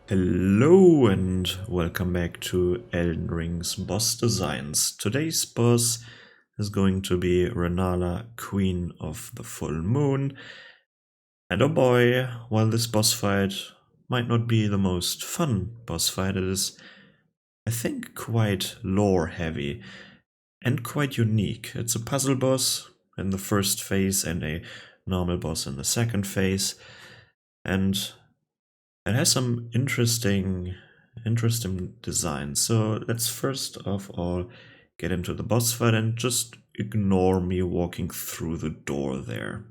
Hello and welcome back to Elden Ring's boss designs. Today's boss is going to be Rennala, Queen of the Full Moon. And oh boy, while this boss fight might not be the most fun boss fight, it is, I think, quite lore heavy and quite unique. It's a puzzle boss in the first phase and a normal boss in the second phase. And it has some interesting design. So let's first of all get into the boss fight and just ignore me walking through the door there.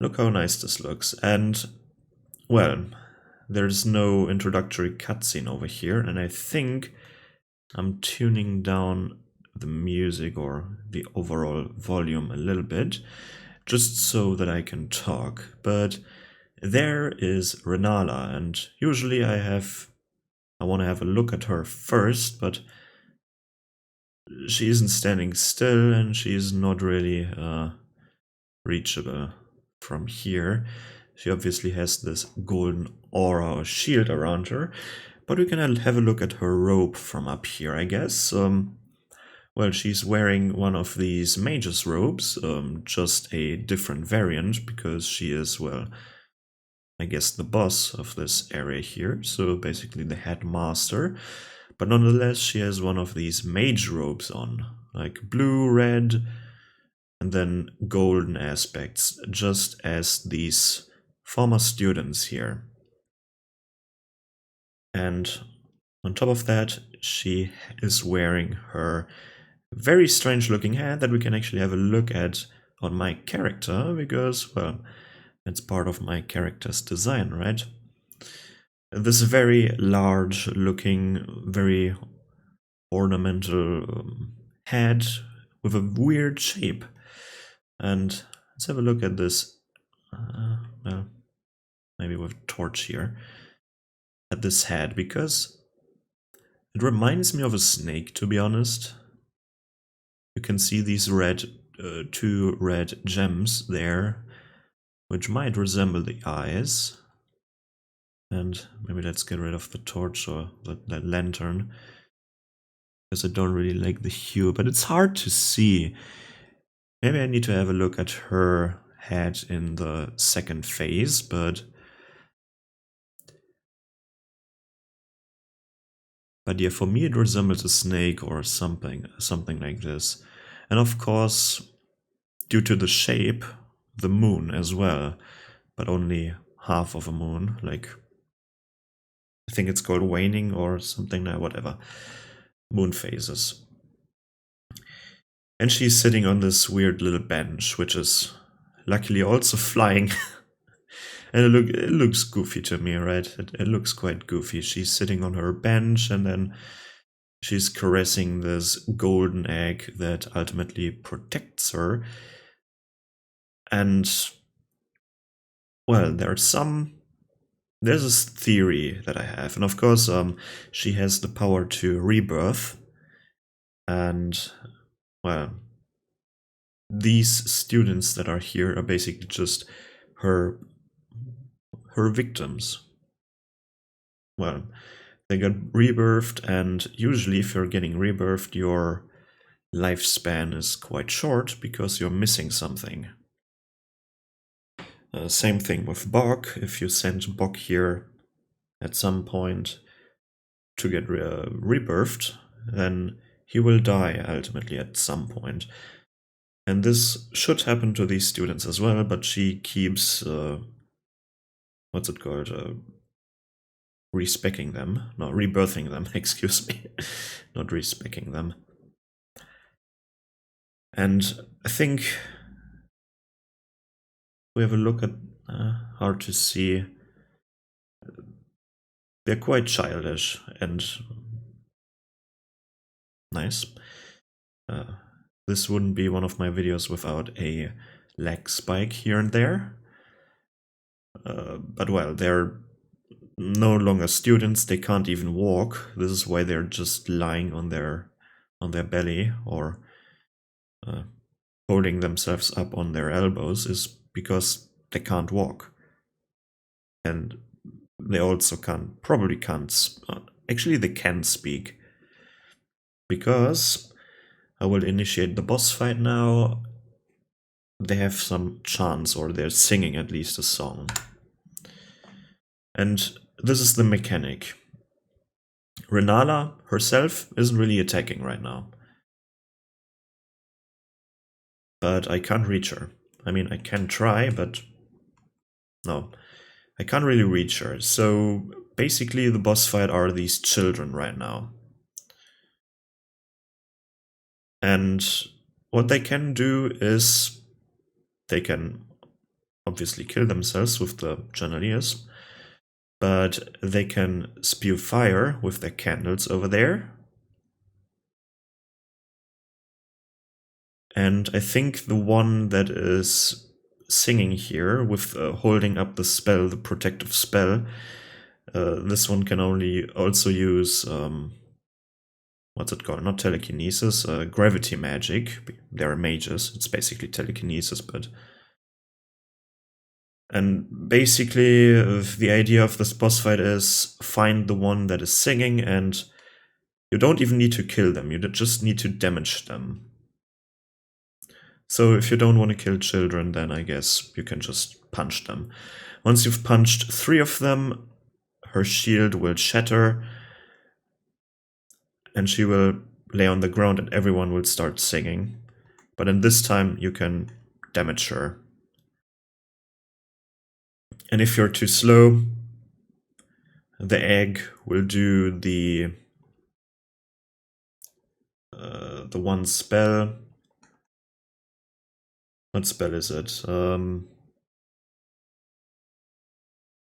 Look how nice this looks. And, well, there's no introductory cutscene over here, and I think I'm tuning down the music or the overall volume a little bit, just so that I can talk. But there is Rennala, and usually I want to have a look at her first, but she isn't standing still and she is not really reachable from here. She obviously has this golden aura or shield around her, but we can have a look at her robe from up here, I guess. Well, she's wearing one of these mage's robes, just a different variant because she is, well, I guess the boss of this area here, so basically the headmaster. But nonetheless, she has one of these mage robes on, like blue, red, and then golden aspects, just as these former students here. And on top of that, she is wearing her very strange looking hat that we can actually have a look at on my character, because, well, it's part of my character's design, right? This very large looking, very ornamental head with a weird shape. And let's have a look at this, well, maybe with a torch here, at this head, because it reminds me of a snake, to be honest. You can see these two red gems there, which might resemble the eyes. And maybe let's get rid of the torch or that lantern, because I don't really like the hue, but it's hard to see. Maybe I need to have a look at her head in the second phase, but yeah, for me it resembles a snake or something like this. And of course, due to the shape, the moon as well, but only half of a moon, like I think it's called waning or something, now whatever. Moon phases. And she's sitting on this weird little bench, which is luckily also flying. And it looks goofy to me, right? It looks quite goofy. She's sitting on her bench and then she's caressing this golden egg that ultimately protects her. And, well, there's this theory that I have. And of course, she has the power to rebirth. And, well, these students that are here are basically just her victims. Well, they got rebirthed, and usually if you're getting rebirthed, your lifespan is quite short because you're missing something. Same thing with Bog. If you send Bog here at some point to get rebirthed, then he will die ultimately at some point. And this should happen to these students as well, but she keeps, what's it called? Respecking them, not rebirthing them, excuse me, not respecking them. And I think we have a look at hard to see. They're quite childish and nice. This wouldn't be one of my videos without a lag spike here and there. But well, they're no longer students, they can't even walk. This is why they're just lying on their belly or holding themselves up on their elbows, is because they can't walk. And they also probably can't, actually they can speak. Because I will initiate the boss fight now. They have some chants, or they're singing at least a song. And this is the mechanic. Rennala herself isn't really attacking right now. But I can't reach her. I mean, I can try, but no. I can't really reach her. So basically the boss fight are these children right now. And what they can do is they can obviously kill themselves with the chandeliers, but they can spew fire with their candles over there. And I think the one that is singing here with holding up the spell, the protective spell, this one can only also use, what's it called? Not telekinesis, gravity magic. They're mages, it's basically telekinesis, but... And basically, the idea of this boss fight is find the one that is singing, and you don't even need to kill them, you just need to damage them. So if you don't want to kill children, then I guess you can just punch them. Once you've punched 3 of them, her shield will shatter, and she will lay on the ground and everyone will start singing. But in this time, you can damage her. And if you're too slow, the egg will do the one spell. What spell is it?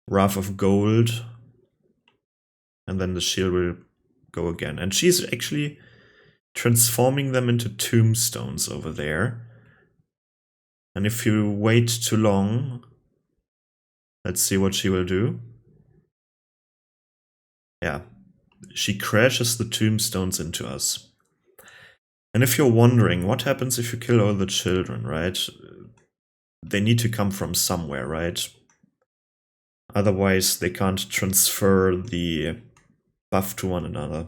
Wrath of Gold. And then the shield will go again. And she's actually transforming them into tombstones over there. And if you wait too long, let's see what she will do. Yeah, she crashes the tombstones into us. And if you're wondering, what happens if you kill all the children, right? They need to come from somewhere, right? Otherwise, they can't transfer the buff to one another.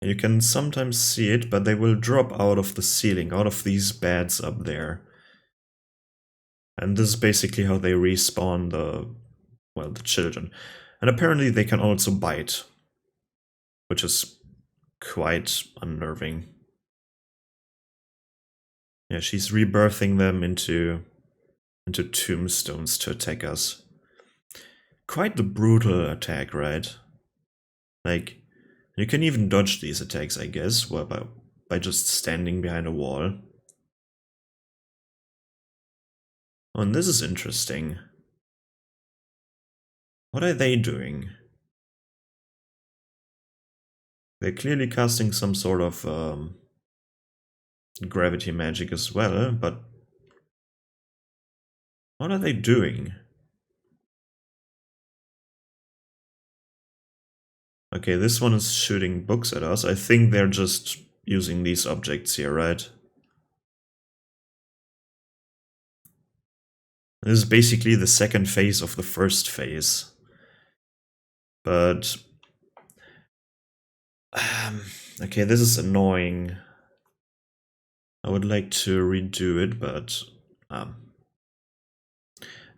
And you can sometimes see it, but they will drop out of the ceiling, out of these beds up there. And this is basically how they respawn the children. And apparently they can also bite, which is quite unnerving. Yeah, she's rebirthing them into tombstones to attack us. Quite the brutal attack, right? Like, you can even dodge these attacks, I guess, by just standing behind a wall. Oh, and this is interesting. What are they doing? They're clearly casting some sort of gravity magic as well, but what are they doing? Okay, this one is shooting books at us. I think they're just using these objects here, right? This is basically the second phase of the first phase. But... okay, this is annoying. I would like to redo it, but...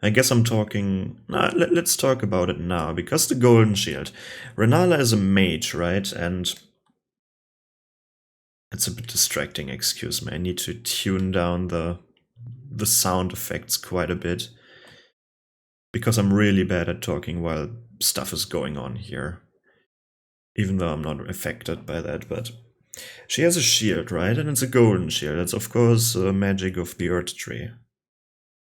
I guess I'm talking... let's talk about it now, because the Golden Shield. Rennala is a mage, right? And... it's a bit distracting, excuse me. I need to tune down the sound effects quite a bit. Because I'm really bad at talking while stuff is going on here. Even though I'm not affected by that, but... she has a shield, right? And it's a golden shield. It's of course magic of the Earth Tree.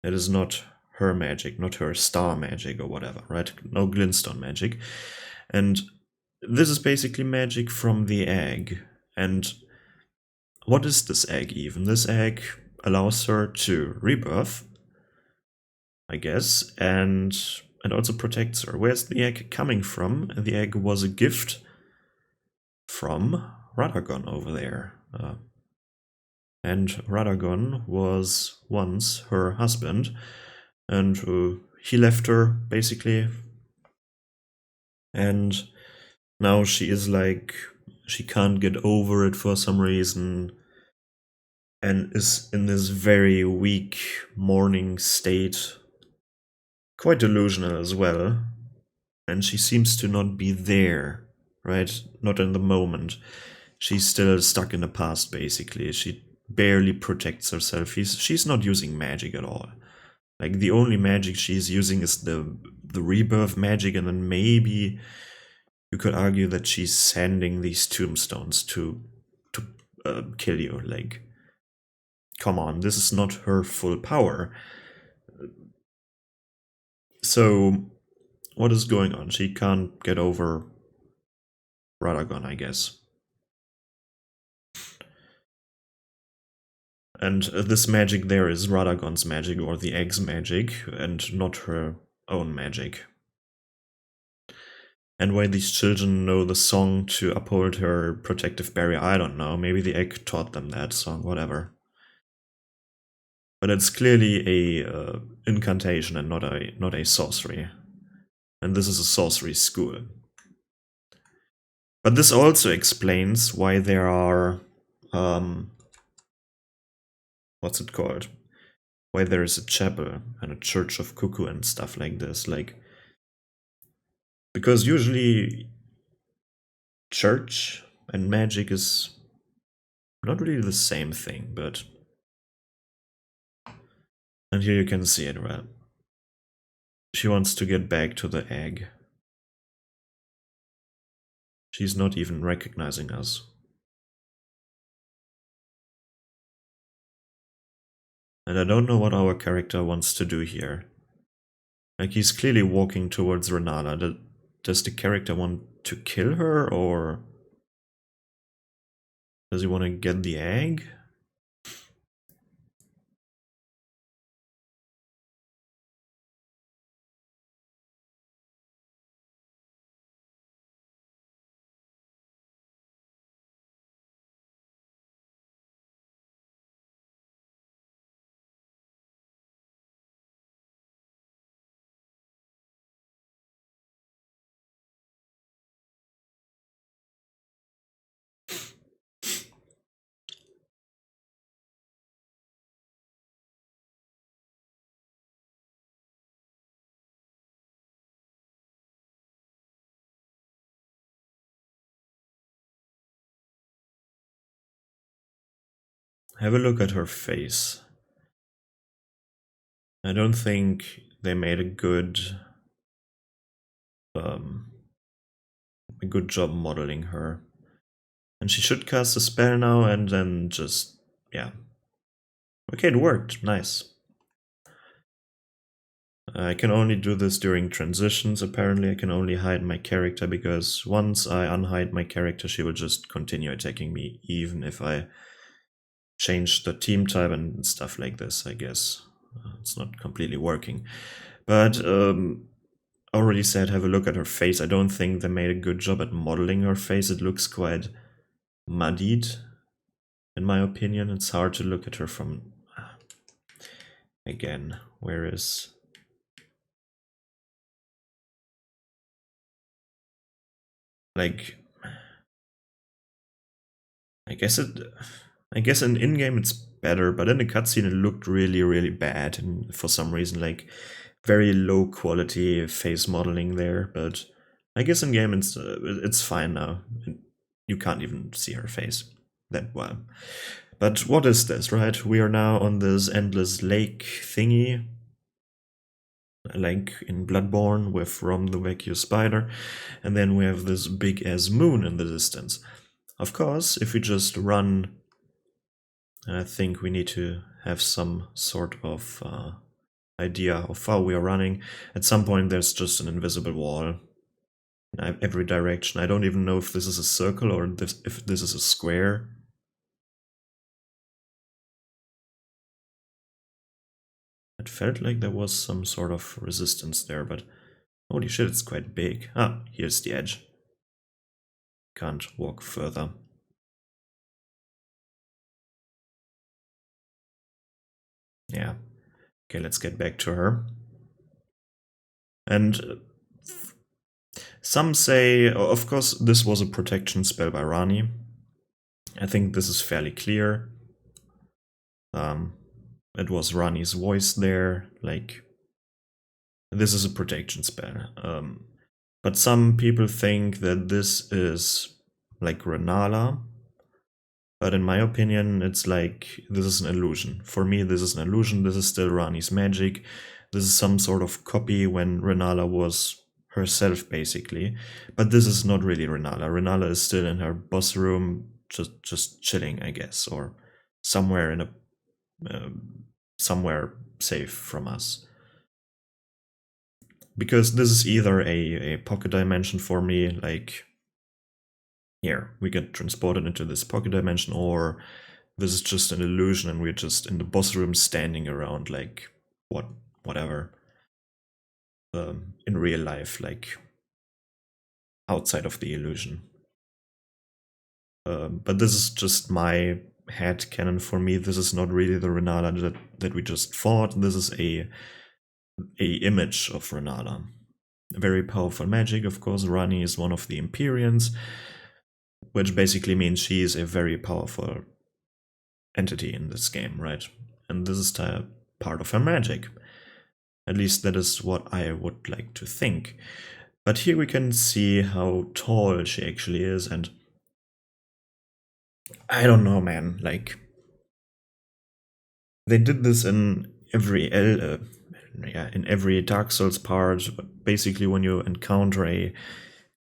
It is not her magic, not her star magic or whatever, right? No glintstone magic. And this is basically magic from the egg. And what is this egg even? This egg allows her to rebirth, I guess, and also protects her. Where's the egg coming from? The egg was a gift from Radagon over there. And Radagon was once her husband, and he left her basically, and now she is like, she can't get over it for some reason, and is in this very weak mourning state, quite delusional as well, and she seems to not be there, right? Not in the moment. She's still stuck in the past, basically. She barely protects herself. She's not using magic at all. Like, the only magic she's using is the rebirth magic, and then maybe you could argue that she's sending these tombstones to kill you. Like, come on, this is not her full power. So, what is going on? She can't get over Radagon, I guess. And this magic there is Radagon's magic, or the egg's magic, and not her own magic. And why these children know the song to uphold her protective barrier, I don't know. Maybe the egg taught them that song, whatever. But it's clearly a incantation and not a sorcery. And this is a sorcery school. But this also explains why there are what's it called? Why there is a chapel and a church of cuckoo and stuff like this. Like, because usually church and magic is not really the same thing, but... And here you can see it, right? She wants to get back to the egg. She's not even recognizing us. And I don't know what our character wants to do here. Like, he's clearly walking towards Rennala. Does the character want to kill her, or does he want to get the egg? Have a look at her face. I don't think they made a good job modeling her. And she should cast a spell now and then just, yeah. Okay, it worked. Nice. I can only do this during transitions, apparently. I can only hide my character, because once I unhide my character, she will just continue attacking me, even if I change the team type and stuff like this, I guess. It's not completely working. But already said, have a look at her face. I don't think they made a good job at modeling her face. It looks quite muddied, in my opinion. It's hard to look at her from... Again, where is... Like... I guess in in-game it's better, but in the cutscene it looked really, really bad, and for some reason, like, very low quality face modeling there. But I guess in game it's fine now. You can't even see her face that well. But what is this, right? We are now on this endless lake thingy, like in Bloodborne with Rom the Vacuous Spider, and then we have this big ass moon in the distance. Of course, if we just run, I think we need to have some sort of idea how far we are running. At some point there's just an invisible wall in every direction. I don't even know if this is a circle or if this is a square. It felt like there was some sort of resistance there, but holy shit, it's quite big. Ah, here's the edge. Can't walk further. yeah. Okay, let's get back to her. And some say, of course, this was a protection spell by Rani. I think this is fairly clear. It was Rani's voice there, like, this is a protection spell. But some people think that this is like Rennala. But in my opinion, it's like, this is an illusion. For me, this is an illusion. This is still Rani's magic. This is some sort of copy when Rennala was herself, basically. But this is not really Rennala. Rennala is still in her boss room, just chilling, I guess, or somewhere in a somewhere safe from us. Because this is either a pocket dimension for me, like here, we get transported into this pocket dimension, or this is just an illusion and we're just in the boss room standing around like whatever in real life, like outside of the illusion. But this is just my head canon. For me, this is not really the Rennala that we just fought. This is a image of Rennala. Very powerful magic, of course. Rani is one of the Empyreans, which basically means she is a very powerful entity in this game, right? And this is part of her magic. At least that is what I would like to think. But here we can see how tall she actually is, and I don't know, man, like, they did this in every in every Dark Souls part. Basically, when you encounter a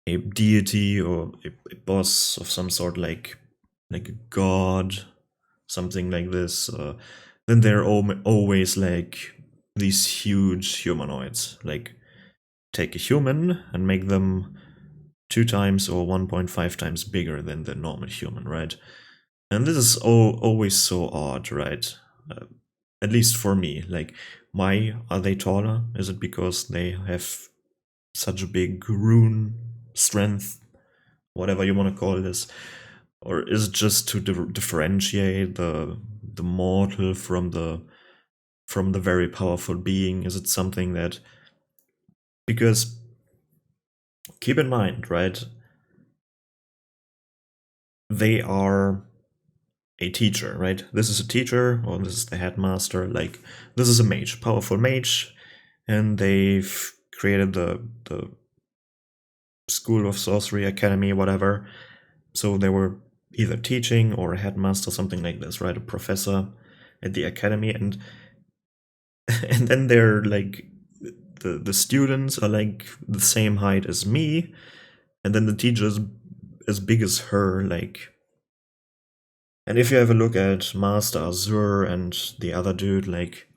deity or a boss of some sort, like a god, something like this, then they're always like these huge humanoids. Like, take a human and make them 2 times or 1.5 times bigger than the normal human, right? And this is always so odd, right? At least for me. Like, why are they taller? Is it because they have such a big rune strength, whatever you want to call this? Or is it just to differentiate the mortal from the very powerful being? Is it something that, because keep in mind, right, they are a teacher, right? This is a teacher, or this is the headmaster. Like, this is a mage, powerful mage, and they've created the School of Sorcery Academy, whatever. So they were either teaching or a headmaster, something like this, right? A professor at the academy, and and then they're like, the students are like the same height as me, and then the teacher's as big as her, like. And if you have a look at Master Azur and the other dude, like,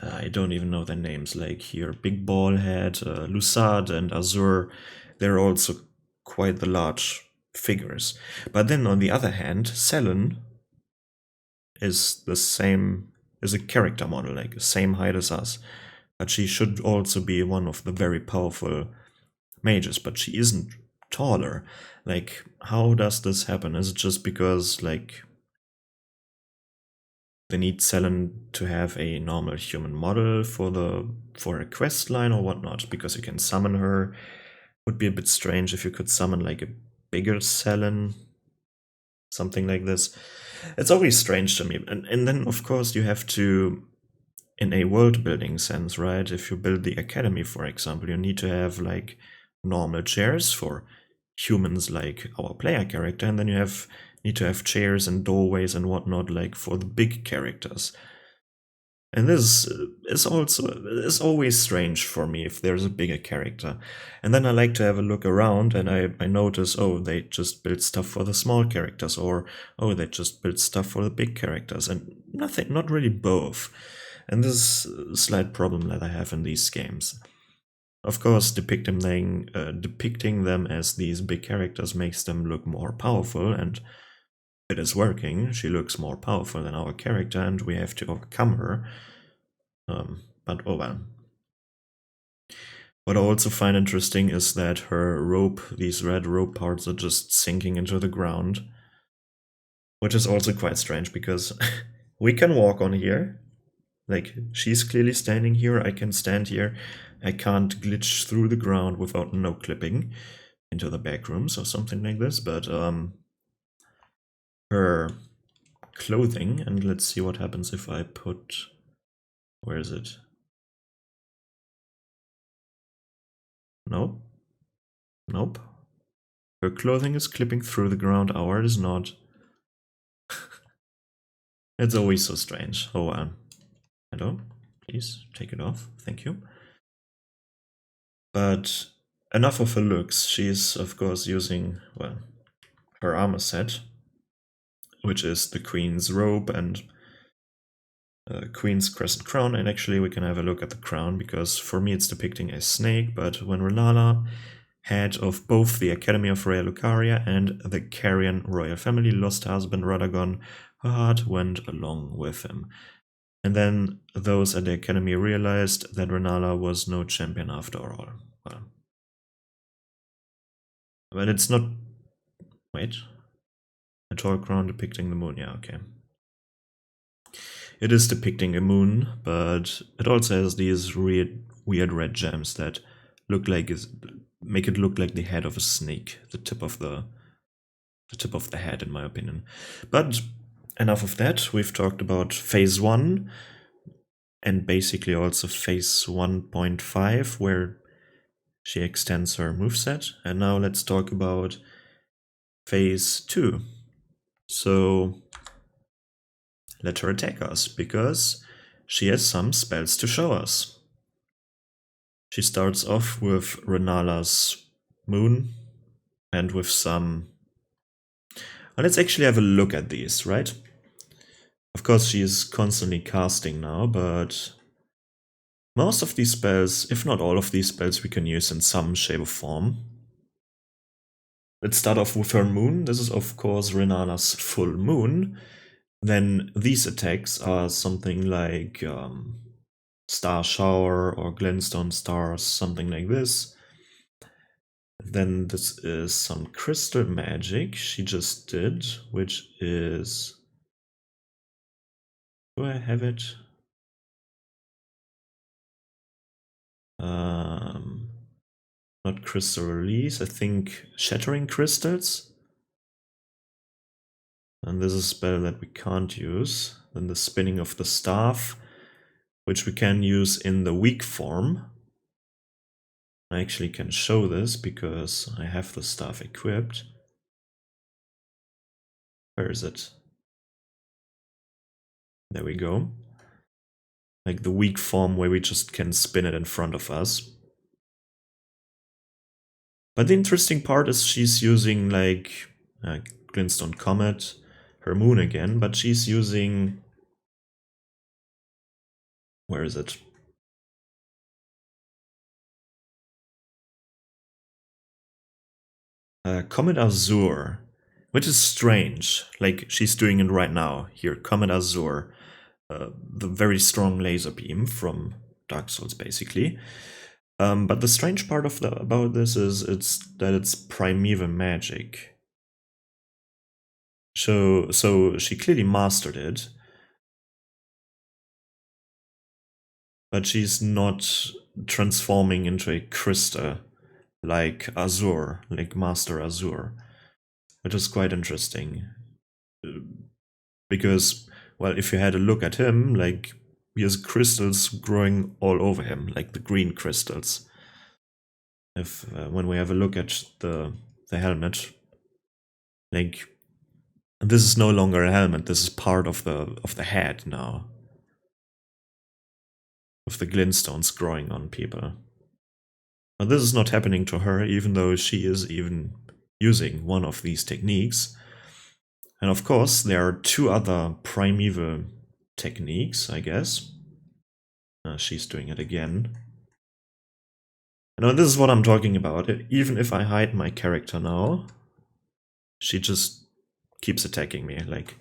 I don't even know their names, like here, Big Ball Head, Lusad and Azur, they're also quite the large figures. But then on the other hand, Selen is is a character model, like the same height as us. But she should also be one of the very powerful mages, but she isn't taller. Like, how does this happen? Is it just because, like, they need Selen to have a normal human model for a quest line or whatnot? Because you can summon her. Would be a bit strange if you could summon like a bigger Selen, something like this. It's always strange to me. And then, of course, you have to, in a world building sense, right? If you build the academy, for example, you need to have like normal chairs for humans like our player character, and then you need to have chairs and doorways and whatnot like for the big characters. And this is always strange for me if there's a bigger character. And then I like to have a look around and I notice, oh, they just built stuff for the small characters, or oh, they just built stuff for the big characters, and not really both. And this is a slight problem that I have in these games. Of course, depicting them as these big characters makes them look more powerful, and it is working. She looks more powerful than our character, and we have to overcome her. But oh well. What I also find interesting is that her rope, these red rope parts, are just sinking into the ground, which is also quite strange because We can walk on here. Like, she's clearly standing here, I can stand here. I can't glitch through the ground without no clipping into the back rooms or something like this, but her clothing, and let's see what happens if I put, where is it? Nope. Nope. Her clothing is clipping through the ground, ours is not. It's always so strange. Oh well. Hello? Please take it off. Thank you. But enough of her looks. She's, of course, using, well, her armor set, which is the Queen's robe and Queen's crescent crown. And actually, we can have a look at the crown, because for me it's depicting a snake, but when Rennala, head of both the Academy of Rhea Lucaria and the Carian royal family, lost her husband Radagon, her heart went along with him. And then those at the Academy realized that Rennala was no champion after all. Well, it's not... Wait. A tall crown depicting the moon. Yeah, okay. It is depicting a moon, but it also has these weird red gems that look like make it look like the head of a snake, the tip of the head, in my opinion. But enough of that. We've talked about phase 1 and basically also phase 1.5, where she extends her moveset. And now let's talk about phase 2. So let her attack us, because she has some spells to show us. She starts off with Rennala's moon and with some... Well, let's actually have a look at these, right? Of course, she is constantly casting now, but most of these spells, if not all of these spells, we can use in some shape or form. Let's start off with her moon. This is, of course, Rennala's full moon. Then these attacks are something like Star Shower or Glintstone Stars, something like this. Then this is some crystal magic she just did, which is... Do I have it? Not crystal release, I think shattering crystals. And this is a spell that we can't use. Then the spinning of the staff, which we can use in the weak form. I actually can show this because I have the staff equipped. Where is it? There we go. Like the weak form where we just can spin it in front of us. But the interesting part is she's using like Glintstone Comet, her moon again, but she's using... Where is it? Comet Azure, which is strange. Like, she's doing it right now. Here, Comet Azure. The very strong laser beam from Dark Souls, basically. But the strange part about this is that it's primeval magic. So she clearly mastered it. But she's not transforming into a crystal like Azure, like Master Azure. Which is quite interesting. Because, well, if you had a look at him, like, he has crystals growing all over him, like the green crystals. If when we have a look at the helmet, like, this is no longer a helmet. This is part of the head now, of the glintstones growing on people. But this is not happening to her, even though she is even using one of these techniques. And of course, there are two other primeval techniques, I guess. She's doing it again. Now, this is what I'm talking about. Even if I hide my character now, she just keeps attacking me. Like,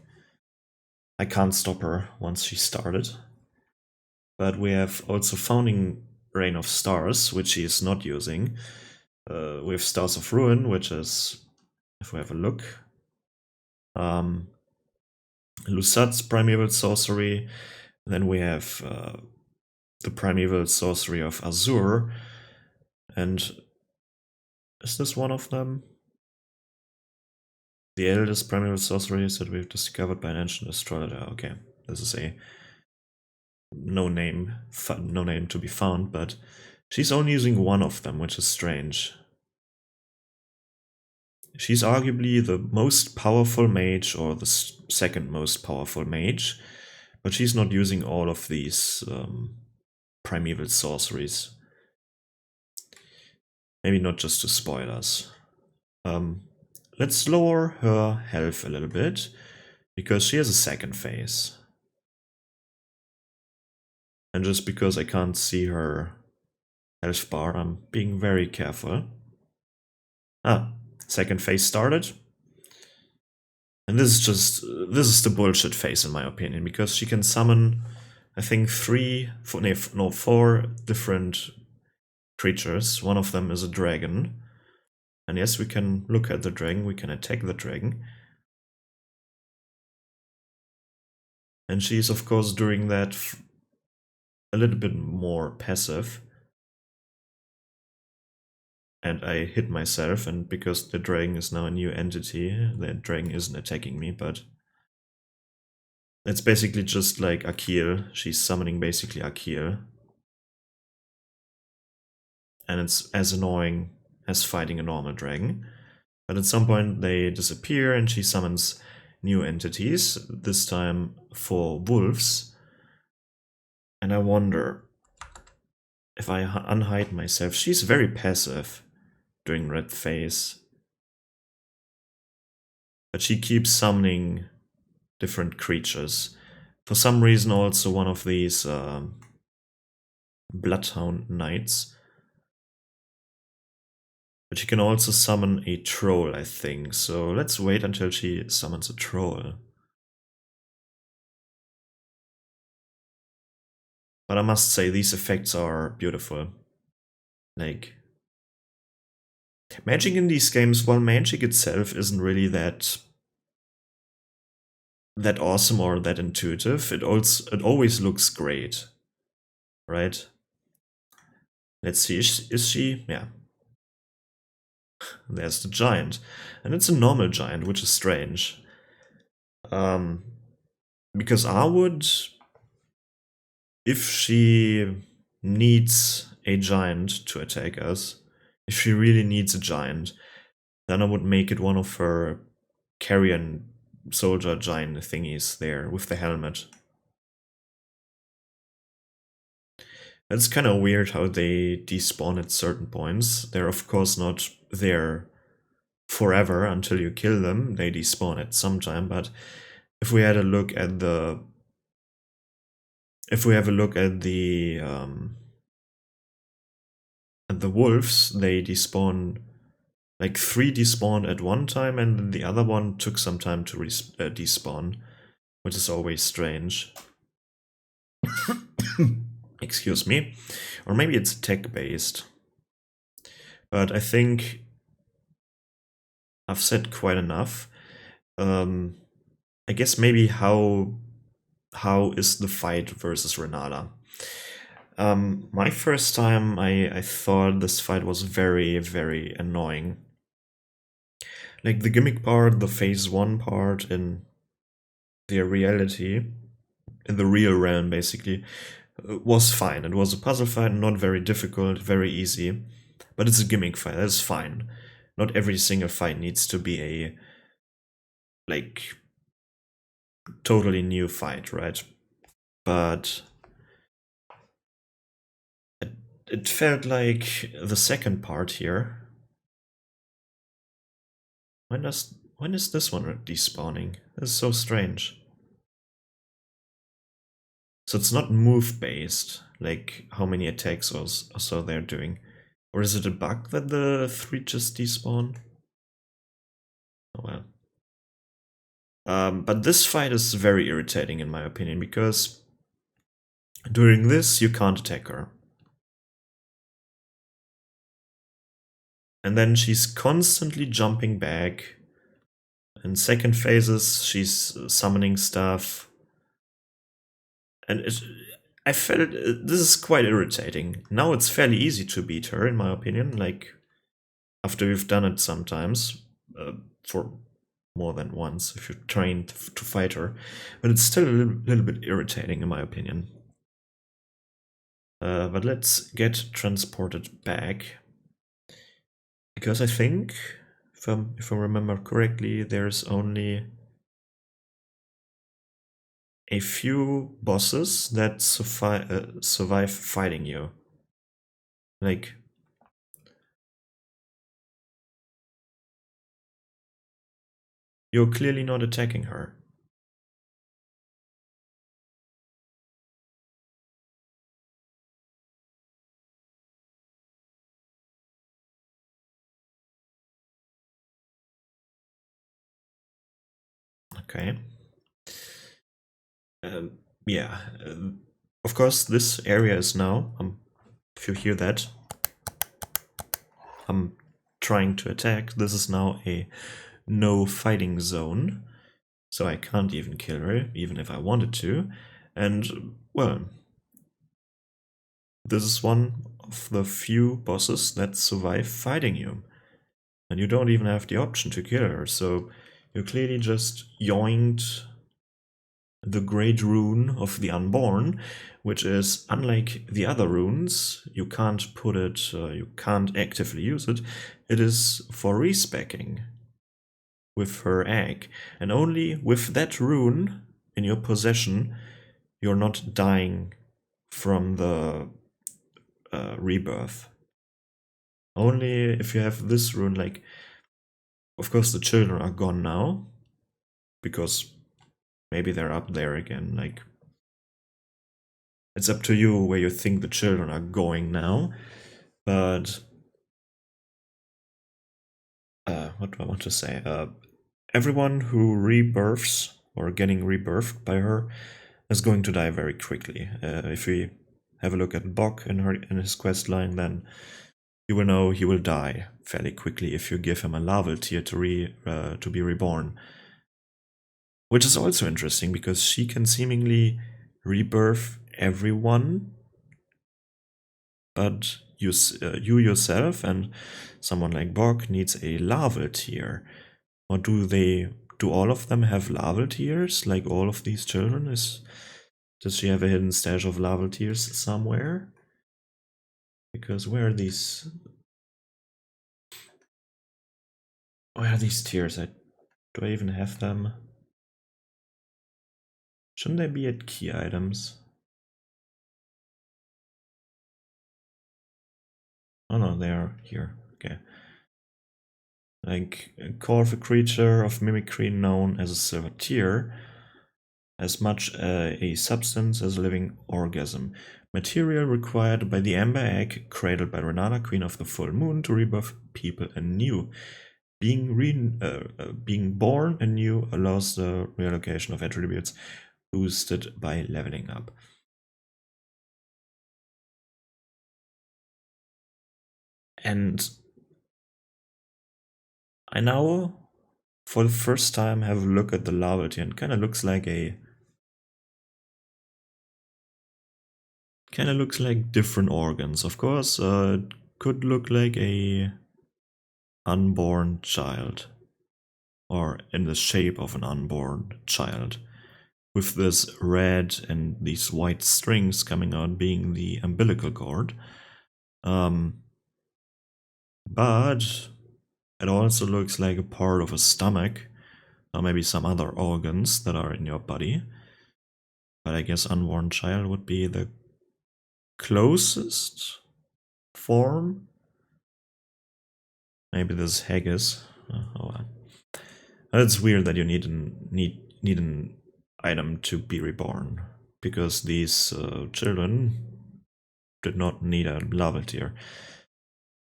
I can't stop her once she started. But we have also Founding Rain of Stars, which she is not using. We have Stars of Ruin, which is, if we have a look, Lusat's Primeval Sorcery. Then we have the Primeval Sorcery of Azur. And is this one of them? The eldest Primeval Sorceries that we've discovered by an ancient astrologer. Okay, this is a no name to be found, but she's only using one of them, which is strange. She's arguably the most powerful mage, or the second most powerful mage, but she's not using all of these primeval sorceries. Maybe not just to spoil us. Let's lower her health a little bit, because she has a second phase. And just because I can't see her health bar, I'm being very careful. Second phase started. And this is the bullshit phase in my opinion, because she can summon, I think, four different creatures. One of them is a dragon. And yes, we can look at the dragon, we can attack the dragon. And she's of course doing that a little bit more passive. And I hit myself, and because the dragon is now a new entity, the dragon isn't attacking me, but it's basically just like Akil. She's summoning basically Akil. And it's as annoying as fighting a normal dragon. But at some point they disappear and she summons new entities, this time for wolves. And I wonder if I unhide myself. She's very passive during red phase. But she keeps summoning different creatures. For some reason also one of these Bloodhound Knights. But she can also summon a troll, I think. So let's wait until she summons a troll. But I must say, these effects are beautiful. Like, magic in these games, while magic itself isn't really that awesome or that intuitive, it always looks great, right? Let's see, is she? Yeah. There's the giant. And it's a normal giant, which is strange. Because I would, if she needs a giant to attack us, if she really needs a giant, then I would make it one of her carrion soldier giant thingies there with the helmet. It's kind of weird how they despawn at certain points. They're of course not there forever until you kill them. They despawn at some time, but if we had a look at the wolves, they despawn, like 3 despawned at one time, and then the other one took some time to despawn, which is always strange. Excuse me. Or maybe it's tech-based. But I think I've said quite enough. I guess maybe how is the fight versus Rennala? My first time, I thought this fight was very, very annoying. Like the gimmick part, the phase 1 part in the reality, in the real realm basically, was fine. It was a puzzle fight, not very difficult, very easy. But it's a gimmick fight, that's fine. Not every single fight needs to be a, like, totally new fight, right? But it felt like the second part here. When is this one despawning? This is so strange. So it's not move based, like how many attacks or so they're doing. Or is it a bug that the 3 just despawn? Oh well. But this fight is very irritating in my opinion, because during this you can't attack her. And then she's constantly jumping back in second phases, she's summoning stuff. And I felt this is quite irritating. Now it's fairly easy to beat her, in my opinion, like after we've done it sometimes, for more than once, if you're trained to fight her. But it's still a little bit irritating, in my opinion. But let's get transported back. Because I think, if I remember correctly, there's only a few bosses that survive fighting you. Like, you're clearly not attacking her. Okay. Yeah. Of course, this area is now, if you hear that, I'm trying to attack. This is now a no fighting zone. So I can't even kill her, even if I wanted to. And, well, this is one of the few bosses that survive fighting you. And you don't even have the option to kill her, so you clearly just yoinked the Great Rune of the Unborn, which is, unlike the other runes, you can't put it, you can't actively use it. It is for respecking with her egg. And only with that rune in your possession, you're not dying from the rebirth. Only if you have this rune, like, of course the children are gone now, because maybe they're up there again, like, it's up to you where you think the children are going now, but what do I want to say? Everyone who rebirths or getting rebirthed by her is going to die very quickly. If we have a look at Bok in his quest line, then you will know he will die fairly quickly if you give him a Laval tier to be reborn. Which is also interesting because she can seemingly rebirth everyone, but you yourself and someone like Bok needs a Laval tier. Or do all of them have Laval tiers, like all of these children? Does she have a hidden stash of Laval tiers somewhere? Because where are these tiers? Do I even have them? Shouldn't they be at key items? Oh no, they are here. Okay. Like, core of a creature of mimicry known as a silver tier, as much a substance as a living organism. Material required by the Amber Egg, cradled by Rennala, Queen of the Full Moon, to rebirth people anew. Being born anew allows the reallocation of attributes boosted by leveling up. And I now, for the first time, have a look at the Laval tier, and kind of looks like different organs. Of course, it could look like a unborn child, or in the shape of an unborn child, with this red and these white strings coming out being the umbilical cord. But it also looks like a part of a stomach, or maybe some other organs that are in your body. But I guess unborn child would be the closest form. Maybe this haggis. Oh well. It's weird that you need an item to be reborn, because these children did not need a Laval tier.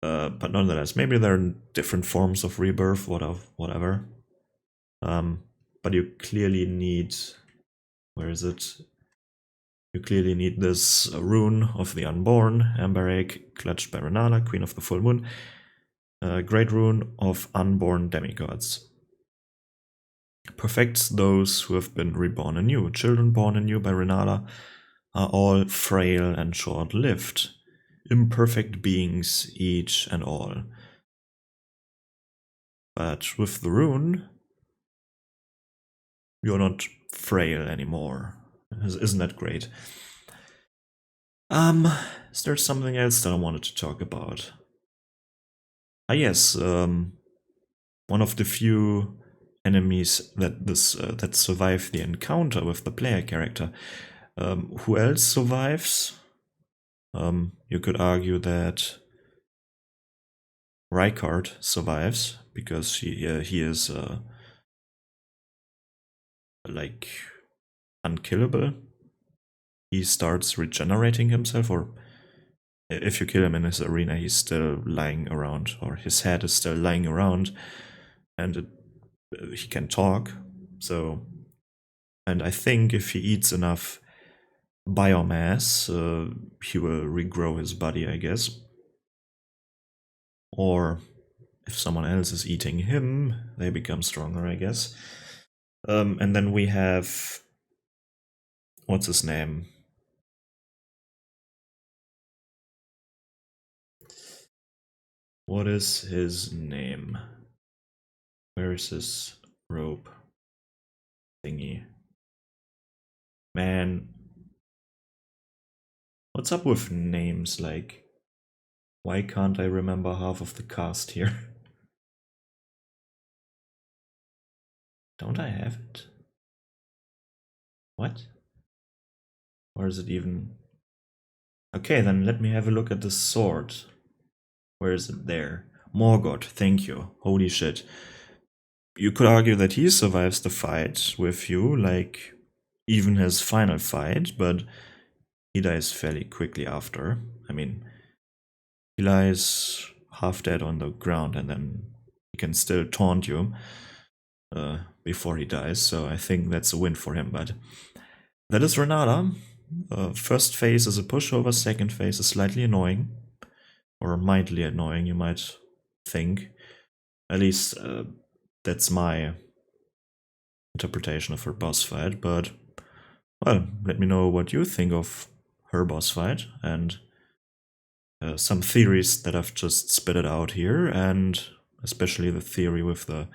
But nonetheless, maybe there are different forms of rebirth, whatever. But you clearly need, where is it? You clearly need this rune of the Unborn, Amber Egg, clutched by Rennala, Queen of the Full Moon, Great Rune of Unborn Demigods. perfects those who have been reborn anew. Children born anew by Rennala are all frail and short-lived, imperfect beings each and all. But with the rune, you're not frail anymore. Isn't that great? Is there something else that I wanted to talk about? Yes, one of the few enemies that survive the encounter with the player character. Who else survives? You could argue that Rykard survives because he is like unkillable. He starts regenerating himself, or if you kill him in his arena, he's still lying around, or his head is still lying around, and he can talk. So, and I think if he eats enough biomass, he will regrow his body, I guess. Or if someone else is eating him, they become stronger, I guess. And then we have, what's his name? What is his name? Where is his rope thingy? Man, what's up with names? Like, why can't I remember half of the cast here? Don't I have it? What? Or is it even... Okay, then let me have a look at the sword. Where is it? There. Morgoth, thank you. Holy shit. You could argue that he survives the fight with you, like even his final fight, but he dies fairly quickly after. I mean, he lies half dead on the ground and then he can still taunt you before he dies, so I think that's a win for him, but that is Rennala. First phase is a pushover, second phase is slightly annoying, or mildly annoying, you might think. At least that's my interpretation of her boss fight, but well, let me know what you think of her boss fight and some theories that I've just spitted out here, and especially the theory with the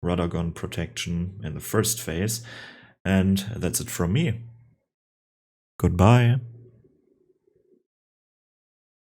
Radagon protection in the first phase. And that's it from me. Goodbye.